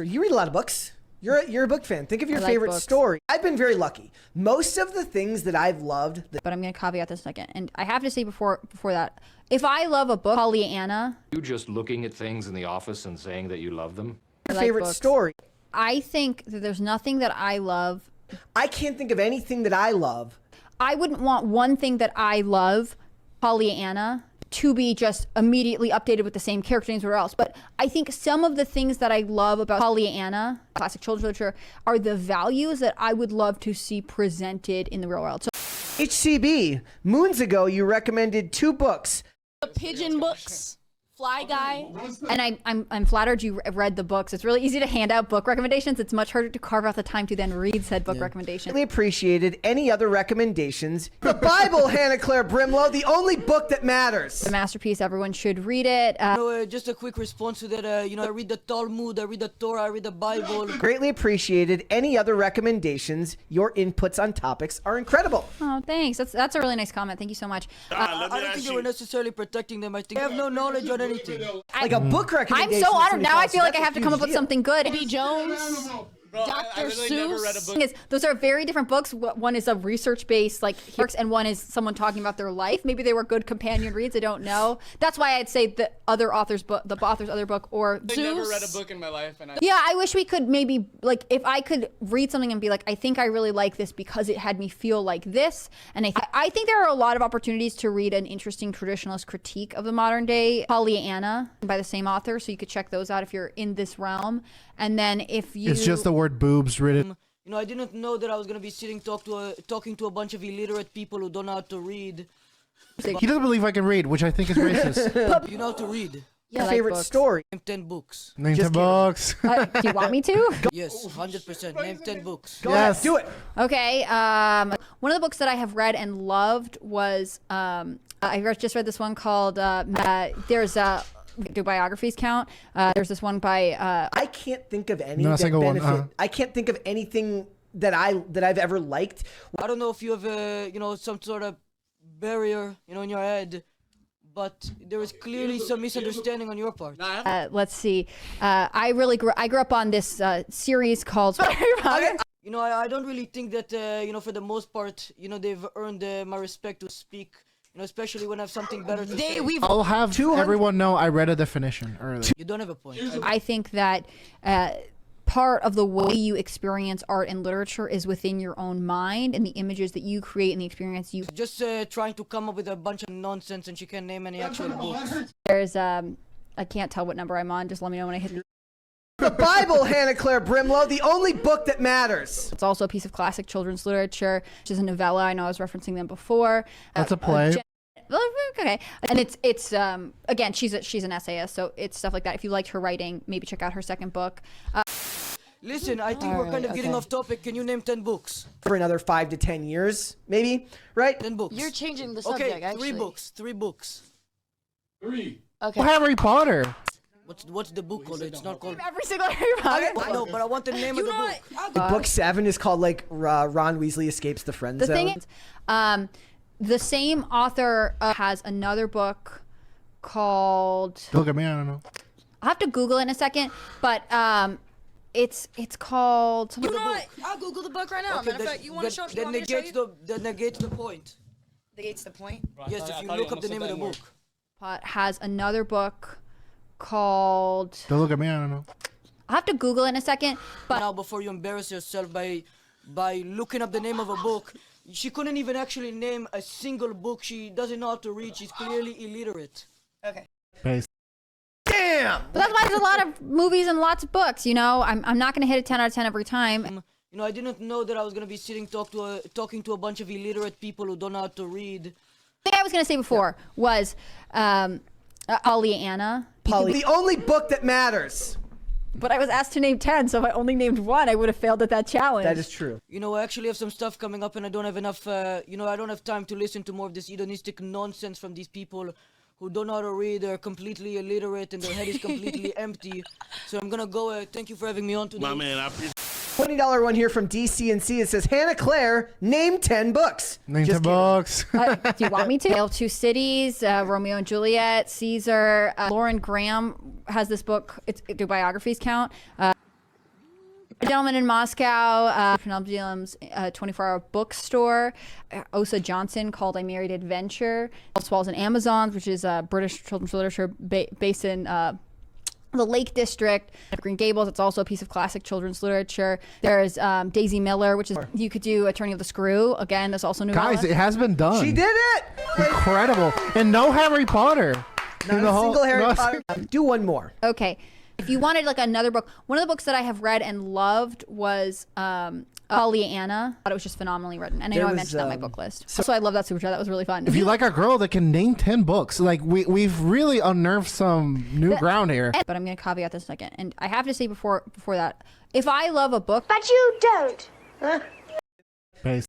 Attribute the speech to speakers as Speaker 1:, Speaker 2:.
Speaker 1: You read a lot of books. You're a book fan. Think of your favorite story. I've been very lucky. Most of the things that I've loved.
Speaker 2: But I'm going to caveat this in a second. And I have to say before that, if I love a book, Pollyanna.
Speaker 3: You just looking at things in the office and saying that you love them?
Speaker 1: Your favorite story.
Speaker 2: I think that there's nothing that I love.
Speaker 1: I can't think of anything that I love.
Speaker 2: I wouldn't want one thing that I love, Pollyanna, to be just immediately updated with the same character names or else. But I think some of the things that I love about Pollyanna, classic children's literature, are the values that I would love to see presented in the real world. So,
Speaker 1: HCB, moons ago you recommended 2 books.
Speaker 4: The Pigeon books. Fly Guy.
Speaker 2: And I'm flattered you read the books. It's really easy to hand out book recommendations. It's much harder to carve out the time to then read said book recommendations.
Speaker 1: Really appreciated. Any other recommendations? The Bible, Hannah Claire Brimlow, the only book that matters.
Speaker 2: The masterpiece. Everyone should read it.
Speaker 5: Just a quick response to that. I read the Talmud, I read the Torah, I read the Bible.
Speaker 1: Greatly appreciated. Any other recommendations? Your inputs on topics are incredible.
Speaker 2: Oh, thanks. That's a really nice comment. Thank you so much.
Speaker 5: I don't think they were necessarily protecting them. I think they have no knowledge on anything.
Speaker 1: Like a book recommendation.
Speaker 2: I'm so honored. Now I feel like I have to come up with something good.
Speaker 4: B. Jones. Dr. Seuss.
Speaker 2: Those are very different books. One is a research-based, works, and one is someone talking about their life. Maybe they were good companion reads. I don't know. That's why I'd say the author's other book, or
Speaker 6: I've never read a book in my life, and
Speaker 2: yeah, I wish we could maybe if I could read something and be like, I think I really like this because it had me feel like this. And I think there are a lot of opportunities to read an interesting traditionalist critique of the modern day Pollyanna by the same author. So you could check those out if you're in this realm. And then if you...
Speaker 7: It's just the word boobs written.
Speaker 5: I didn't know that I was going to be sitting talking to a bunch of illiterate people who don't know how to read.
Speaker 7: He doesn't believe I can read, which I think is racist.
Speaker 5: You know how to read.
Speaker 1: Your favorite story?
Speaker 5: Name 10 books.
Speaker 7: Name 10 books.
Speaker 2: Do you want me to?
Speaker 5: Yes, 100%. Name 10 books.
Speaker 1: Go ahead, do it.
Speaker 2: Okay. One of the books that I have read and loved was just read this one called there's do biographies count? There's this one by
Speaker 1: I can't think of any
Speaker 7: No,
Speaker 1: that
Speaker 7: single
Speaker 1: benefit.
Speaker 7: one,
Speaker 1: I can't think of anything that I've ever liked.
Speaker 5: I don't know if you have some sort of barrier in your head, but there is clearly some misunderstanding on your part.
Speaker 2: Let's see. I grew up on this series called
Speaker 5: I don't really think that for the most part they've earned my respect to speak. Especially when I have something better to say.
Speaker 7: I'll have everyone know I read a definition earlier.
Speaker 5: You don't have a point.
Speaker 2: I think that part of the way you experience art and literature is within your own mind and the images that you create and the experience you...
Speaker 5: Just trying to come up with a bunch of nonsense and she can't name any actual books.
Speaker 2: There's, I can't tell what number I'm on. Just let me know when I hit...
Speaker 1: The Bible, Hannah Claire Brimlow, the only book that matters.
Speaker 2: It's also a piece of classic children's literature, which is a novella. I know I was referencing them before.
Speaker 7: That's a play.
Speaker 2: Okay, and it's again, she's an essayist, so it's stuff like that. If you liked her writing, maybe check out her second book.
Speaker 5: Listen, I think we're kind of getting off topic. Can you name 10 books?
Speaker 1: For another 5 to 10 years, maybe, right?
Speaker 5: 10 books.
Speaker 4: You're changing the subject,
Speaker 5: okay,
Speaker 4: actually.
Speaker 5: 3 books.
Speaker 6: 3.
Speaker 4: Okay.
Speaker 7: Harry Potter.
Speaker 5: What's the book called? It's not called...
Speaker 2: Every single Harry Potter.
Speaker 5: No, but I want the name of the book.
Speaker 1: Book 7 is called Ron Weasley Escapes the Friend Zone.
Speaker 2: The thing is, the same author has another book called...
Speaker 7: Look at me, I don't know.
Speaker 2: I'll have to Google it in a second, but it's called...
Speaker 4: I'll Google the book right now. Matter of fact, you want to show me?
Speaker 5: That negates the point.
Speaker 4: Negates the point?
Speaker 5: Yes, if you look up the name of the book.
Speaker 2: Has another book called...
Speaker 7: Don't look at me, I don't know.
Speaker 2: I'll have to Google it in a second, but...
Speaker 5: Now, before you embarrass yourself by looking up the name of a book, she couldn't even actually name a single book. She doesn't know how to read. She's clearly illiterate.
Speaker 4: Okay.
Speaker 7: Base.
Speaker 1: Damn!
Speaker 2: But that's why there's a lot of movies and lots of books, I'm not going to hit a 10 out of 10 every time.
Speaker 5: I didn't know that I was going to be sitting talking to a bunch of illiterate people who don't know how to read.
Speaker 2: The thing I was going to say before was Pollyanna.
Speaker 1: The only book that matters.
Speaker 2: But I was asked to name 10, so if I only named one, I would have failed at that challenge.
Speaker 1: That is true.
Speaker 5: I actually have some stuff coming up and I don't have enough, I don't have time to listen to more of this hedonistic nonsense from these people who don't know how to read. They're completely illiterate and their head is completely empty. So I'm gonna go, thank you for having me on today.
Speaker 6: My man, I appreciate
Speaker 1: $20 one here from DCNC. It says, Hannah Claire, name 10 books.
Speaker 7: Name 10 books.
Speaker 2: Do you want me to? Tale of Two Cities, Romeo and Juliet, Caesar. Lauren Graham has this book. Do biographies count? Gentleman in Moscow, Penultium's 24-hour bookstore, Osa Johnson called I Married Adventure, Swallows and Amazons, which is British children's literature based in the Lake District. Green Gables, it's also a piece of classic children's literature. There's Daisy Miller, which is, you could do Attorney of the Screw. Again, that's also novella.
Speaker 7: Guys, it has been done.
Speaker 1: She did it.
Speaker 7: Incredible. And no Harry Potter.
Speaker 1: Not a single Harry Potter. Do one more.
Speaker 2: Okay. If you wanted like another book, one of the books that I have read and loved was Pollyanna. I thought it was just phenomenally written. And I know I mentioned that on my book list. So I love that super chat. That was really fun.
Speaker 7: If you like our girl that can name 10 books, like we've really unearthed some new ground here.
Speaker 2: But I'm going to caveat this in a second. And I have to say before that, if I love a book.
Speaker 8: But you don't.
Speaker 7: Base.